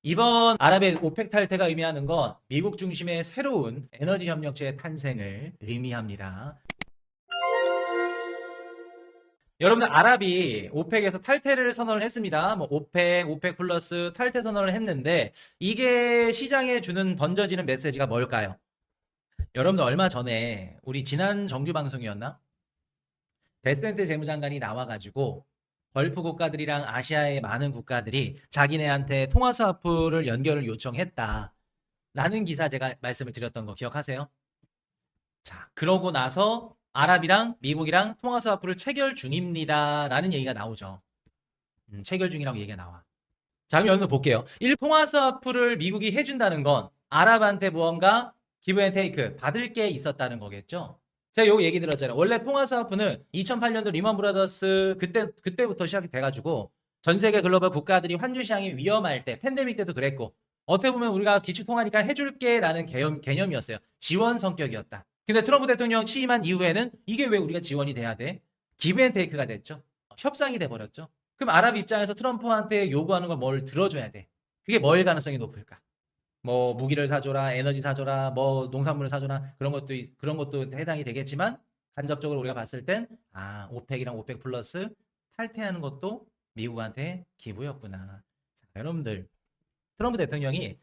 이번 아랍의 오펙 탈퇴가 의미하는 건 미국 중심의 새로운 에너지 협력체의 탄생을 의미합니다. 여러분들 아랍이 오펙에서 탈퇴를 선언을 했습니다. 뭐 오펙, 오펙 플러스 탈퇴 선언을 했는데 이게 시장에 주는 던져지는 메시지가 뭘까요? 여러분들 얼마 전에 우리 지난 정규 방송이었나? 데센트 재무장관이 나와가지고 걸프 국가들이랑 아시아의 많은 국가들이 자기네한테 통화 스와프를 연결을 요청했다. 라는 기사 제가 말씀을 드렸던 거 기억하세요? 자, 그러고 나서 아랍이랑 미국이랑 통화 스와프를 체결 중입니다. 라는 얘기가 나오죠. 체결 중이라고 얘기가 나와. 자, 그럼 여기서 볼게요. 통화 스와프를 미국이 해준다는 건 아랍한테 무언가 기브 앤 테이크 받을 게 있었다는 거겠죠? 제가 요 얘기 들었잖아요. 원래 통화 스와프는 2008년도 리먼 브라더스 그때부터 시작이 돼가지고 전 세계 글로벌 국가들이 환율 시장이 위험할 때 팬데믹 때도 그랬고 어떻게 보면 우리가 기축 통화니까 해줄게라는 개념이었어요. 지원 성격이었다. 근데 트럼프 대통령 취임한 이후에는 이게 왜 우리가 지원이 돼야 돼? 기브 앤 테이크가 됐죠. 협상이 돼버렸죠. 그럼 아랍 입장에서 트럼프한테 요구하는 걸 뭘 들어줘야 돼? 그게 뭐일 가능성이 높을까? 뭐 무기를 사줘라, 에너지 사줘라, 뭐 농산물을 사줘라 그런 것도 해당이 되겠지만 간접적으로 우리가 봤을 땐 오펙이랑 오펙 플러스 탈퇴하는 것도 미국한테 기부였구나. 자, 여러분들 트럼프 대통령이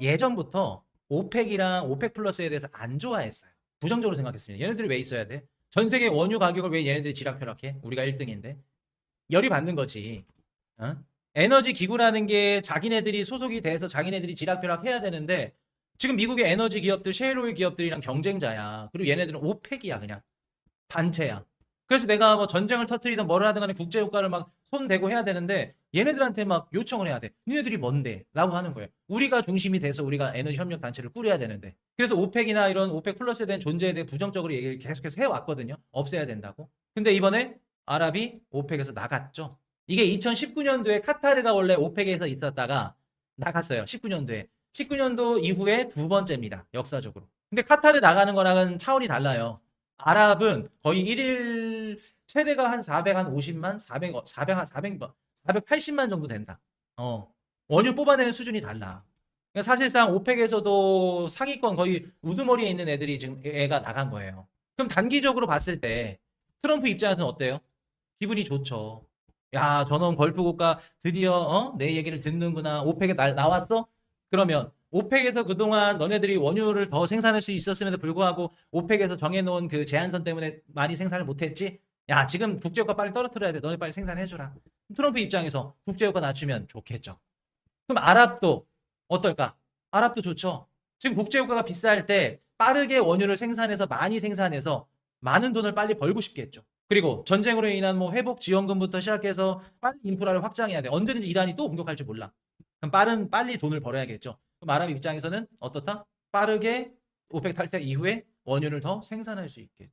예전부터 오펙이랑 오펙 플러스에 대해서 안 좋아했어요. 부정적으로 생각했습니다. 얘네들이 왜 있어야 돼? 전 세계 원유 가격을 왜 얘네들이 지락펴락해? 우리가 1등인데. 열이 받는 거지. 어? 에너지 기구라는 게 자기네들이 소속이 돼서 자기네들이 지락펴락 해야 되는데 지금 미국의 에너지 기업들, 셰일오일 기업들이랑 경쟁자야. 그리고 얘네들은 오펙이야 그냥. 단체야. 그래서 내가 뭐 전쟁을 터뜨리든 뭐를 하든 간에 국제 효과를 막 손대고 해야 되는데 얘네들한테 막 요청을 해야 돼. 니네들이 뭔데? 라고 하는 거예요. 우리가 중심이 돼서 우리가 에너지 협력 단체를 꾸려야 되는데. 그래서 오펙이나 이런 오펙 플러스에 대한 존재에 대해 부정적으로 얘기를 계속해서 해왔거든요. 없애야 된다고. 근데 이번에 아랍이 오펙에서 나갔죠. 이게 2019년도에 카타르가 원래 오펙에서 있었다가 나갔어요. 19년도에. 19년도 이후에 두 번째입니다. 역사적으로. 근데 카타르 나가는 거랑은 차원이 달라요. 아랍은 거의 1일 최대가 한 450만, 480만 정도 된다. 원유 뽑아내는 수준이 달라. 그러니까 사실상 오펙에서도 상위권 거의 우두머리에 있는 애들이 지금 애가 나간 거예요. 그럼 단기적으로 봤을 때 트럼프 입장에서는 어때요? 기분이 좋죠. 야, 저놈 걸프 국가 드디어 내 얘기를 듣는구나. 오펙에 나왔어? 그러면 오펙에서 그동안 너네들이 원유를 더 생산할 수 있었음에도 불구하고 오펙에서 정해놓은 그 제한선 때문에 많이 생산을 못했지? 야, 지금 국제유가 빨리 떨어뜨려야 돼. 너네 빨리 생산해줘라. 트럼프 입장에서 국제유가 낮추면 좋겠죠. 그럼 아랍도 어떨까? 아랍도 좋죠. 지금 국제유가가 비쌀 때 빠르게 원유를 생산해서 많이 생산해서 많은 돈을 빨리 벌고 싶겠죠. 그리고 전쟁으로 인한 뭐 회복 지원금부터 시작해서 빨리 인프라를 확장해야 돼. 언제든지 이란이 또 공격할지 몰라. 그럼 빨리 돈을 벌어야겠죠. 그럼 아랍 입장에서는 어떻다? 빠르게 오펙 탈퇴 이후에 원유를 더 생산할 수 있게.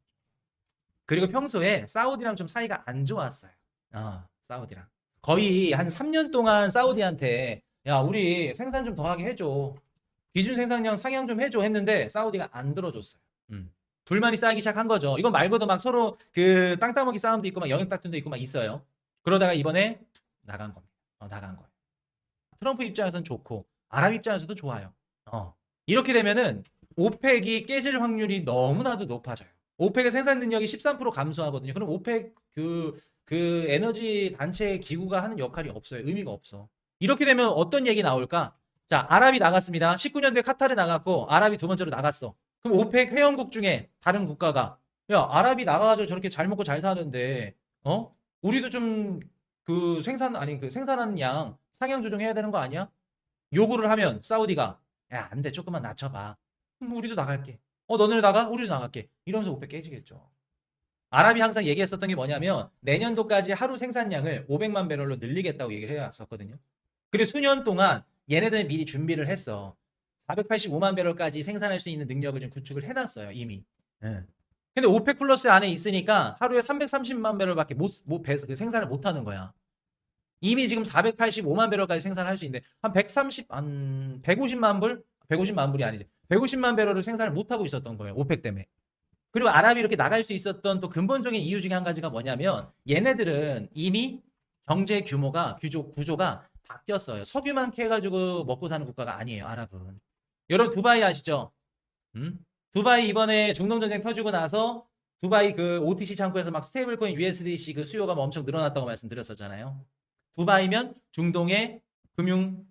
그리고 평소에 사우디랑 좀 사이가 안 좋았어요. 사우디랑. 거의 한 3년 동안 사우디한테 야, 우리 생산 좀 더 하게 해줘. 기준 생산량 상향 좀 해줘 했는데 사우디가 안 들어줬어요. 불만이 쌓이기 시작한 거죠. 이건 말고도 막 서로 그 땅 따먹기 싸움도 있고 막 영역 다툼도 있고 막 있어요. 그러다가 이번에 나간 겁니다. 나간 거예요. 트럼프 입장에서는 좋고 아랍 입장에서도 좋아요. 이렇게 되면은 오펙이 깨질 확률이 너무나도 높아져요. 오펙의 생산 능력이 13% 감소하거든요. 그럼 오펙 그 에너지 단체 기구가 하는 역할이 없어요. 의미가 없어. 이렇게 되면 어떤 얘기 나올까? 자, 아랍이 나갔습니다. 19년도에 카타르 나갔고 아랍이 두 번째로 나갔어. 그럼 오펙 회원국 중에 다른 국가가 야, 아랍이 나가가지고 저렇게 잘 먹고 잘 사는데 우리도 좀 그 생산하는 양 상향 조정해야 되는 거 아니야? 요구를 하면 사우디가 야, 안 돼. 조금만 낮춰봐. 그럼 우리도 나갈게. 너네를 나가? 우리도 나갈게. 이러면서 오펙 깨지겠죠. 아랍이 항상 얘기했었던 게 뭐냐면 내년도까지 하루 생산량을 500만 배럴로 늘리겠다고 얘기를 해왔었거든요. 그리고 수년 동안 얘네들은 미리 준비를 했어. 485만 배럴까지 생산할 수 있는 능력을 좀 구축을 해놨어요, 이미. 예. 근데 오펙 플러스 안에 있으니까 하루에 330만 배럴밖에 생산을 못 하는 거야. 이미 지금 485만 배럴까지 생산할 수 있는데 한 150만 불? 150만 불이 아니지. 150만 배럴을 생산을 못 하고 있었던 거예요. 오펙 때문에. 그리고 아랍이 이렇게 나갈 수 있었던 또 근본적인 이유 중에 한 가지가 뭐냐면 얘네들은 이미 경제 규모가 구조가 바뀌었어요. 석유만 캐가지고 먹고 사는 국가가 아니에요, 아랍은. 여러분, 두바이 아시죠? 음? 두바이 이번에 중동전쟁 터지고 나서 두바이 그 OTC 창구에서 막 스테이블 코인 USDC 그 수요가 뭐 엄청 늘어났다고 말씀드렸었잖아요. 두바이면 중동의 금융,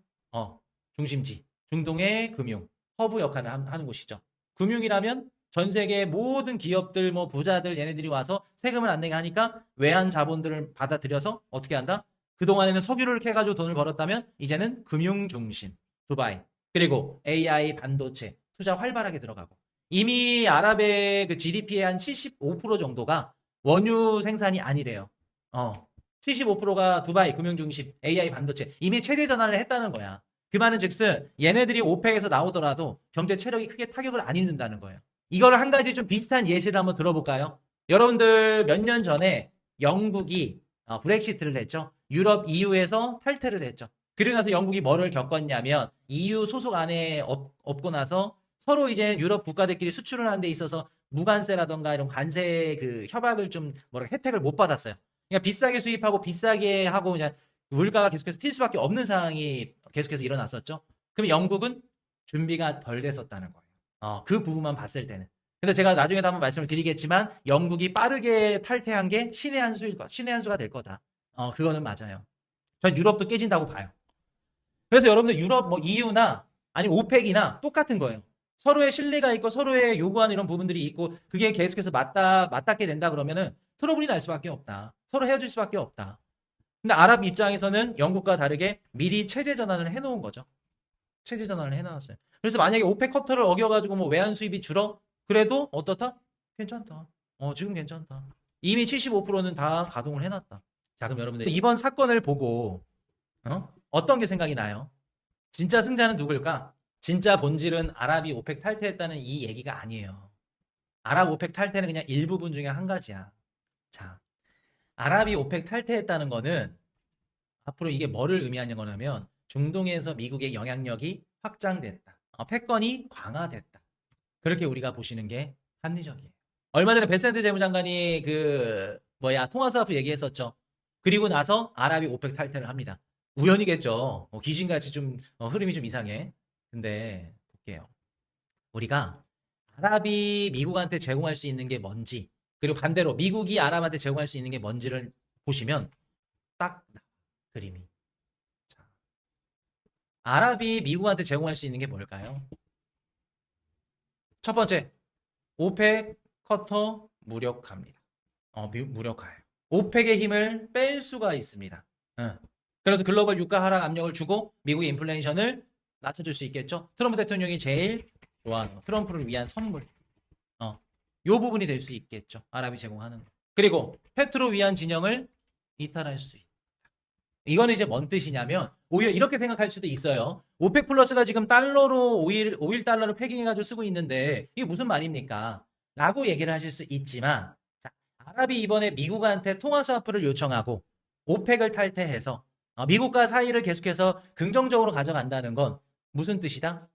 중심지. 중동의 금융, 허브 역할을 하는 곳이죠. 금융이라면 전 세계 모든 기업들, 뭐 부자들, 얘네들이 와서 세금을 안 내게 하니까 외환 자본들을 받아들여서 어떻게 한다? 그동안에는 석유를 캐가지고 돈을 벌었다면 이제는 금융 중심, 두바이. 그리고 AI 반도체 투자 활발하게 들어가고. 이미 아랍의 그 GDP의 한 75% 정도가 원유 생산이 아니래요. 75%가 두바이 금융 중심 AI 반도체 이미 체제 전환을 했다는 거야. 그 말은 즉슨 얘네들이 오펙에서 나오더라도 경제 체력이 크게 타격을 안 입는다는 거예요. 이거를 한 가지 좀 비슷한 예시를 한번 들어볼까요? 여러분들 몇 년 전에 영국이 브렉시트를 했죠. 유럽 EU에서 탈퇴를 했죠. 그리고 나서 영국이 뭐를 겪었냐면 EU 소속 안에 없고 나서 서로 이제 유럽 국가들끼리 수출을 하는 데 있어서 무관세라던가 이런 관세 그 협약을 좀 뭐라 혜택을 못 받았어요. 그러니까 비싸게 수입하고 비싸게 하고 그냥 물가가 계속해서 튈 수밖에 없는 상황이 계속해서 일어났었죠. 그럼 영국은 준비가 덜 됐었다는 거예요. 그 부분만 봤을 때는. 근데 제가 나중에도 한번 말씀을 드리겠지만 영국이 빠르게 탈퇴한 게 신의 한 수일 것, 신의 한 수가 될 거다. 그거는 맞아요. 전 유럽도 깨진다고 봐요. 그래서 여러분들 유럽 뭐 EU나 아니 오펙이나 똑같은 거예요. 서로의 신뢰가 있고 서로의 요구하는 이런 부분들이 있고 그게 계속해서 맞닿게 된다 그러면은 트러블이 날 수밖에 없다. 서로 헤어질 수밖에 없다. 근데 아랍 입장에서는 영국과 다르게 미리 체제 전환을 해놓은 거죠. 체제 전환을 해놨어요. 그래서 만약에 오펙 커터를 어겨가지고 뭐 외환 수입이 줄어? 그래도 어떻다? 괜찮다. 지금 괜찮다. 이미 75%는 다 가동을 해놨다. 자, 그럼 여러분들 이번 사건을 보고 어떤 게 생각이 나요? 진짜 승자는 누굴까? 진짜 본질은 아랍이 오펙 탈퇴했다는 이 얘기가 아니에요. 아랍 오펙 탈퇴는 그냥 일부분 중에 한 가지야. 자, 아랍이 오펙 탈퇴했다는 거는 앞으로 이게 뭐를 의미하는 거냐면 중동에서 미국의 영향력이 확장됐다. 패권이 강화됐다. 그렇게 우리가 보시는 게 합리적이에요. 얼마 전에 베센트 재무장관이 통화사업 얘기했었죠. 그리고 나서 아랍이 오펙 탈퇴를 합니다. 우연이겠죠. 귀신같이 좀 흐름이 좀 이상해. 근데 볼게요. 우리가 아랍이 미국한테 제공할 수 있는 게 뭔지 그리고 반대로 미국이 아랍한테 제공할 수 있는 게 뭔지를 보시면 딱 나와, 그림이. 자, 아랍이 미국한테 제공할 수 있는 게 뭘까요? 첫 번째, 오펙 커터 무력화입니다. 무력화예요. 오펙의 힘을 뺄 수가 있습니다. 그래서 글로벌 유가 하락 압력을 주고 미국의 인플레이션을 낮춰줄 수 있겠죠. 트럼프 대통령이 제일 좋아하는 트럼프를 위한 선물. 요 부분이 될 수 있겠죠. 아랍이 제공하는 거. 그리고 페트로 위한 진영을 이탈할 수 있다. 이거는 이제 뭔 뜻이냐면 오히려 이렇게 생각할 수도 있어요. 오펙 플러스가 지금 달러로 오일 달러를 패깅해가지고 쓰고 있는데 이게 무슨 말입니까? 라고 얘기를 하실 수 있지만 자, 아랍이 이번에 미국한테 통화 스와프를 요청하고 오펙을 탈퇴해서 미국과 사이를 계속해서 긍정적으로 가져간다는 건 무슨 뜻이다?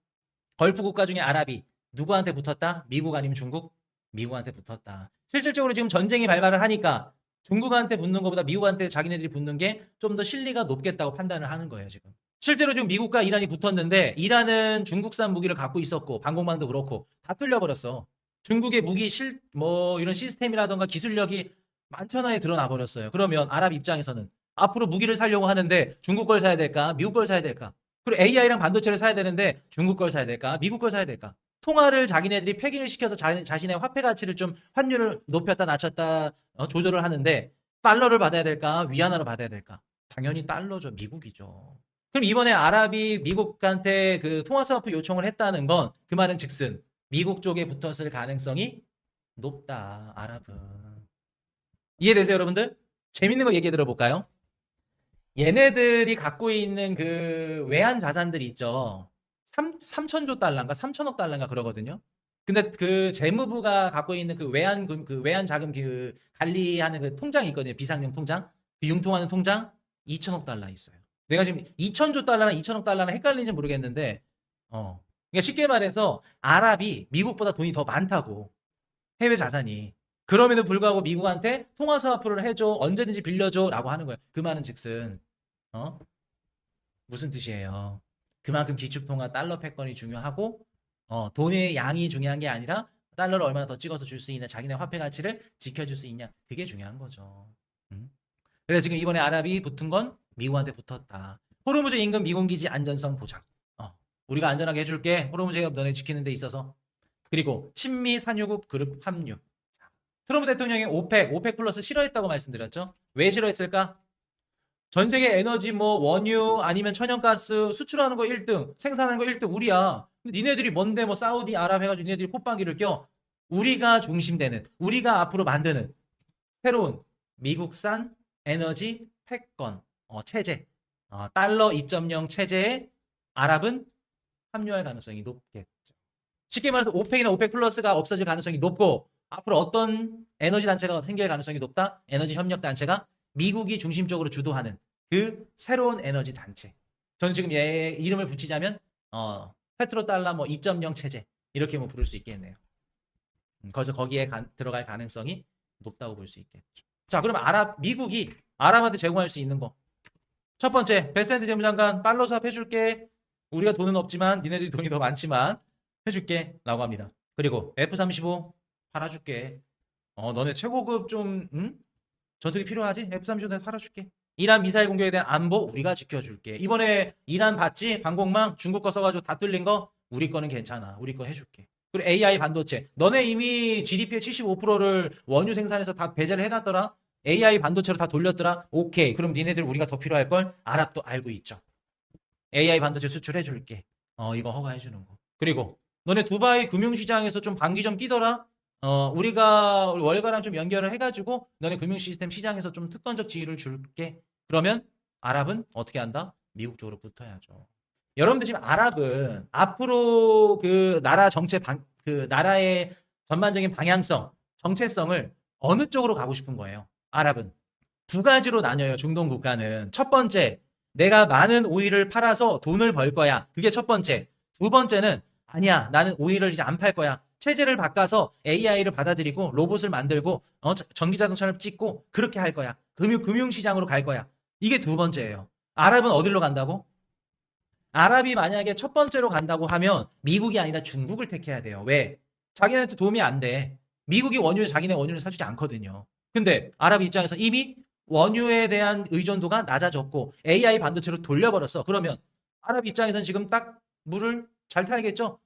걸프 국가 중에 아랍이 누구한테 붙었다? 미국 아니면 중국? 미국한테 붙었다. 실질적으로 지금 전쟁이 발발을 하니까 중국한테 붙는 것보다 미국한테 자기네들이 붙는 게 좀 더 실리가 높겠다고 판단을 하는 거예요, 지금. 실제로 지금 미국과 이란이 붙었는데 이란은 중국산 무기를 갖고 있었고 방공망도 그렇고 다 뚫려버렸어. 중국의 무기 이런 시스템이라던가 기술력이 만천하에 드러나 버렸어요. 그러면 아랍 입장에서는 앞으로 무기를 사려고 하는데 중국 걸 사야 될까? 미국 걸 사야 될까? 그리고 AI랑 반도체를 사야 되는데 중국 걸 사야 될까? 미국 걸 사야 될까? 통화를 자기네들이 폐기를 시켜서 자신의 화폐 가치를 좀 환율을 높였다 낮췄다 조절을 하는데 달러를 받아야 될까? 위안화로 받아야 될까? 당연히 달러죠. 미국이죠. 그럼 이번에 아랍이 미국한테 그 통화 스와프 요청을 했다는 건 그 말은 즉슨 미국 쪽에 붙었을 가능성이 높다. 아랍은. 이해되세요, 여러분들? 재밌는 거 얘기해 들어볼까요? 얘네들이 갖고 있는 그 외환 자산들이 있죠. 3천조 달러인가 3천억 달러인가 그러거든요. 근데 그 재무부가 갖고 있는 그 외환 자금 그 관리하는 그 통장이 있거든요. 비상용 통장. 그 융통하는 통장 2천억 달러 있어요. 내가 지금 2천조 달러나 2천억 달러나 헷갈리는지 모르겠는데 그러니까 쉽게 말해서 아랍이 미국보다 돈이 더 많다고. 해외 자산이. 그럼에도 불구하고 미국한테 통화 스와프를 해줘. 언제든지 빌려줘. 라고 하는 거예요. 그 말은 즉슨 어? 무슨 뜻이에요? 그만큼 기축통화 달러 패권이 중요하고 돈의 양이 중요한 게 아니라 달러를 얼마나 더 찍어서 줄 수 있냐, 자기네 화폐 가치를 지켜줄 수 있냐, 그게 중요한 거죠. 음? 그래서 지금 이번에 아랍이 붙은 건 미국한테 붙었다. 호르무즈 인근 미군기지 안전성 보장. 우리가 안전하게 해줄게. 호르무즈 해협 너네 지키는 데 있어서. 그리고 친미 산유국 그룹 합류. 트럼프 대통령이 오펙 플러스 싫어했다고 말씀드렸죠. 왜 싫어했을까? 전 세계 에너지 뭐 원유 아니면 천연가스 수출하는 거 1등, 생산하는 거 1등 우리야. 근데 니네들이 뭔데 뭐 사우디 아랍 해가지고 니네들이 콧방귀를 껴. 우리가 중심되는, 우리가 앞으로 만드는 새로운 미국산 에너지 패권 체제, 달러 2.0 체제에 아랍은 합류할 가능성이 높겠죠. 쉽게 말해서 오펙이나 오펙 플러스가 없어질 가능성이 높고 앞으로 어떤 에너지 단체가 생길 가능성이 높다? 에너지 협력 단체가 미국이 중심적으로 주도하는 그 새로운 에너지 단체. 저는 지금 얘 이름을 붙이자면 페트로달러 뭐 2.0 체제 이렇게 뭐 부를 수 있겠네요. 그래서 거기에 들어갈 가능성이 높다고 볼 수 있겠죠. 자, 그럼 미국이 아랍한테 제공할 수 있는 거. 첫 번째, 베센트 재무장관 달러 사업 해줄게. 우리가 돈은 없지만 니네들이 돈이 더 많지만 해줄게 라고 합니다. 그리고 F-35 팔아줄게. 너네 최고급 좀 전투기 필요하지? F-35 내가 팔아줄게. 이란 미사일 공격에 대한 안보 우리가 지켜줄게. 이번에 이란 봤지? 방공망 중국 거 써가지고 다 뚫린 거 우리 거는 괜찮아. 우리 거 해줄게. 그리고 AI 반도체. 너네 이미 GDP의 75%를 원유 생산해서 다 배제를 해놨더라. AI 반도체로 다 돌렸더라. 오케이. 그럼 니네들 우리가 더 필요할 걸 아랍도 알고 있죠. AI 반도체 수출해줄게. 이거 허가해주는 거. 그리고 너네 두바이 금융시장에서 좀 방귀 좀 끼더라. 우리가 월가랑 좀 연결을 해가지고 너네 금융시스템 시장에서 좀 특권적 지위를 줄게. 그러면 아랍은 어떻게 한다? 미국 쪽으로 붙어야죠. 여러분들 지금 아랍은 앞으로 그 나라 그 나라의 전반적인 방향성, 정체성을 어느 쪽으로 가고 싶은 거예요. 아랍은 두 가지로 나뉘어요. 중동 국가는. 첫 번째, 내가 많은 오일을 팔아서 돈을 벌 거야. 그게 첫 번째. 두 번째는 아니야. 나는 오일을 이제 안 팔 거야. 체제를 바꿔서 AI를 받아들이고 로봇을 만들고 전기자동차를 찍고 그렇게 할 거야. 금융시장으로 갈 거야. 이게 두 번째예요. 아랍은 어디로 간다고? 아랍이 만약에 첫 번째로 간다고 하면 미국이 아니라 중국을 택해야 돼요. 왜? 자기네한테 도움이 안 돼. 미국이 자기네 원유를 사주지 않거든요. 근데 아랍 입장에서 이미 원유에 대한 의존도가 낮아졌고 AI 반도체로 돌려버렸어. 그러면 아랍 입장에서는 지금 딱 물을 잘 타야겠죠?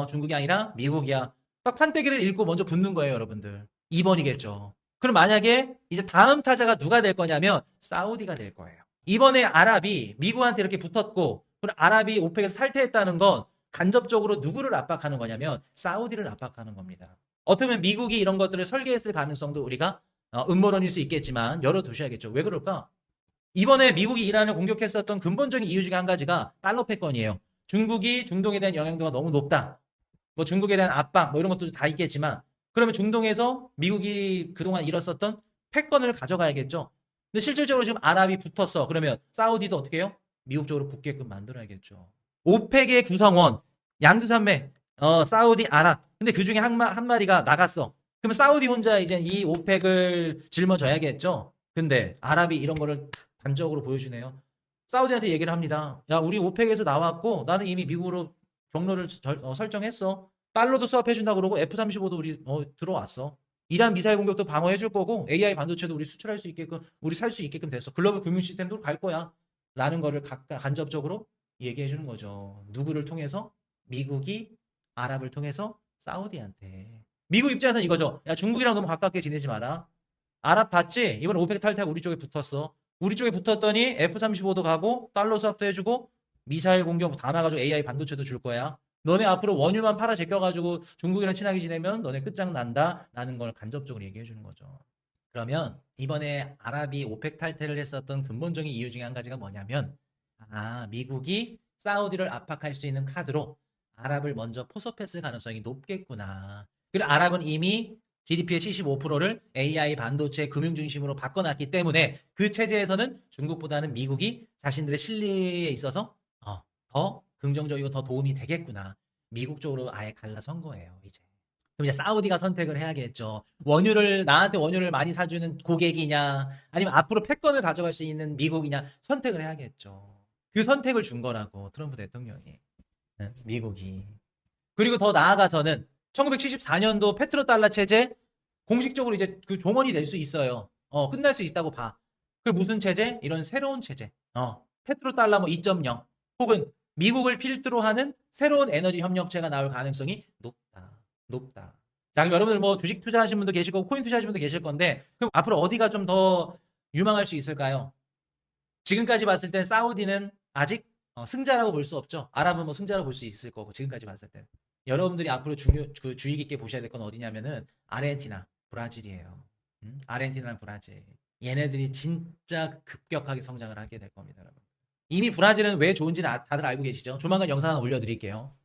중국이 아니라 미국이야. 딱 판때기를 읽고 먼저 붙는 거예요, 여러분들. 2번이겠죠. 그럼 만약에 이제 다음 타자가 누가 될 거냐면 사우디가 될 거예요. 이번에 아랍이 미국한테 이렇게 붙었고 그리고 아랍이 오펙에서 탈퇴했다는 건 간접적으로 누구를 압박하는 거냐면 사우디를 압박하는 겁니다. 어떻게 보면 미국이 이런 것들을 설계했을 가능성도 우리가 음모론일 수 있겠지만 열어두셔야겠죠. 왜 그럴까? 이번에 미국이 이란을 공격했었던 근본적인 이유 중에 한 가지가 달러 패권이에요. 중국이 중동에 대한 영향도가 너무 높다. 뭐 중국에 대한 압박 뭐 이런 것도 다 있겠지만 그러면 중동에서 미국이 그동안 잃었었던 패권을 가져가야겠죠. 근데 실질적으로 지금 아랍이 붙었어. 그러면 사우디도 어떻게 해요? 미국 쪽으로 붙게끔 만들어야겠죠. 오펙의 구성원 양두산맥 사우디 아랍. 근데 그중에 한 마리가 나갔어. 그러면 사우디 혼자 이제 이 오펙을 짊어져야겠죠. 근데 아랍이 이런 거를 단적으로 보여주네요. 사우디한테 얘기를 합니다. 야, 우리 오펙에서 나왔고 나는 이미 미국으로 경로를 설정했어. 달러도 수합해준다 그러고 F-35도 우리 들어왔어. 이란 미사일 공격도 방어해줄 거고 AI 반도체도 우리 수출할 수 있게끔 우리 살 수 있게끔 됐어. 글로벌 금융 시스템도 갈 거야. 라는 거를 간접적으로 얘기해 주는 거죠. 누구를 통해서? 미국이 아랍을 통해서 사우디한테. 미국 입장에서는 이거죠. 야, 중국이랑 너무 가깝게 지내지 마라. 아랍 봤지? 이번 오펙 탈퇴하고 우리 쪽에 붙었어. 우리 쪽에 붙었더니 F-35도 가고 달러 수합도 해주고 미사일 공격 다 나가지고 AI 반도체도 줄 거야. 너네 앞으로 원유만 팔아 제껴가지고 중국이랑 친하게 지내면 너네 끝장난다. 라는 걸 간접적으로 얘기해 주는 거죠. 그러면 이번에 아랍이 오펙 탈퇴를 했었던 근본적인 이유 중에 한 가지가 뭐냐면 미국이 사우디를 압박할 수 있는 카드로 아랍을 먼저 포섭했을 가능성이 높겠구나. 그리고 아랍은 이미 GDP의 75%를 AI 반도체 금융 중심으로 바꿔놨기 때문에 그 체제에서는 중국보다는 미국이 자신들의 실리에 있어서 더 긍정적이고 더 도움이 되겠구나. 미국 쪽으로 아예 갈라선 거예요, 이제. 그럼 이제 사우디가 선택을 해야겠죠. 나한테 원유를 많이 사주는 고객이냐, 아니면 앞으로 패권을 가져갈 수 있는 미국이냐 선택을 해야겠죠. 그 선택을 준 거라고 트럼프 대통령이. 미국이. 그리고 더 나아가서는 1974년도 페트로달러 체제 공식적으로 이제 그 종언이 될 수 있어요. 끝날 수 있다고 봐. 그 무슨 체제? 이런 새로운 체제. 페트로달러 뭐 2.0 혹은 미국을 필두로 하는 새로운 에너지 협력체가 나올 가능성이 높다. 높다. 자, 그럼 여러분들 뭐 주식 투자하신 분도 계시고 코인 투자하신 분도 계실 건데 그럼 앞으로 어디가 좀 더 유망할 수 있을까요? 지금까지 봤을 땐 사우디는 아직 승자라고 볼 수 없죠. 아랍은 뭐 승자라고 볼 수 있을 거고 지금까지 봤을 땐. 여러분들이 앞으로 주의 깊게 보셔야 될 건 어디냐면은 아르헨티나, 브라질이에요. 아르헨티나랑 브라질. 얘네들이 진짜 급격하게 성장을 하게 될 겁니다, 여러분. 이미 브라질은 왜 좋은지는 다들 알고 계시죠? 조만간 영상 하나 올려드릴게요.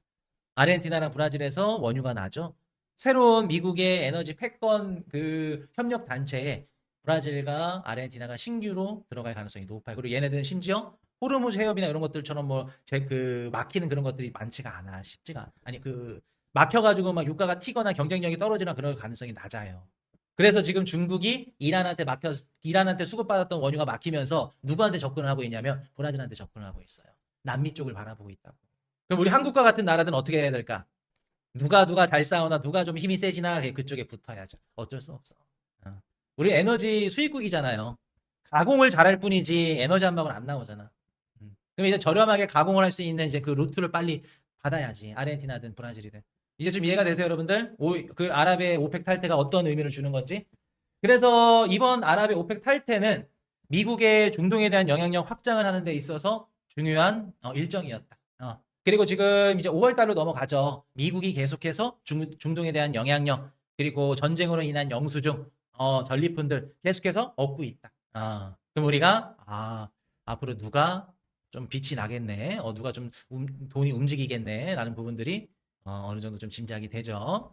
아르헨티나랑 브라질에서 원유가 나죠. 새로운 미국의 에너지 패권 그 협력 단체에 브라질과 아르헨티나가 신규로 들어갈 가능성이 높아요. 그리고 얘네들은 심지어 호르무즈 해협이나 이런 것들처럼 뭐 제 그 막히는 그런 것들이 많지가 않아. 쉽지가 아니 그 막혀가지고 막 유가가 튀거나 경쟁력이 떨어지나 그럴 가능성이 낮아요. 그래서 지금 중국이 이란한테 수급받았던 원유가 막히면서 누구한테 접근을 하고 있냐면 브라질한테 접근을 하고 있어요. 남미 쪽을 바라보고 있다고. 그럼 우리 한국과 같은 나라들은 어떻게 해야 될까? 누가 잘 싸우나 누가 좀 힘이 세지나 그쪽에 붙어야죠. 어쩔 수 없어. 우리 에너지 수입국이잖아요. 가공을 잘할 뿐이지 에너지 한 방울 안 나오잖아. 그럼 이제 저렴하게 가공을 할 수 있는 이제 그 루트를 빨리 받아야지. 아르헨티나든 브라질이든. 이제 좀 이해가 되세요, 여러분들? 그 아랍의 오펙 탈퇴가 어떤 의미를 주는 건지. 그래서 이번 아랍의 오펙 탈퇴는 미국의 중동에 대한 영향력 확장을 하는 데 있어서 중요한 일정이었다. 그리고 지금 이제 5월 달로 넘어가죠. 미국이 계속해서 중동에 대한 영향력 그리고 전쟁으로 인한 영수증, 전리품들 계속해서 얻고 있다. 그럼 우리가 앞으로 누가 좀 빛이 나겠네, 누가 좀 돈이 움직이겠네 라는 부분들이 어느 정도 좀 짐작이 되죠.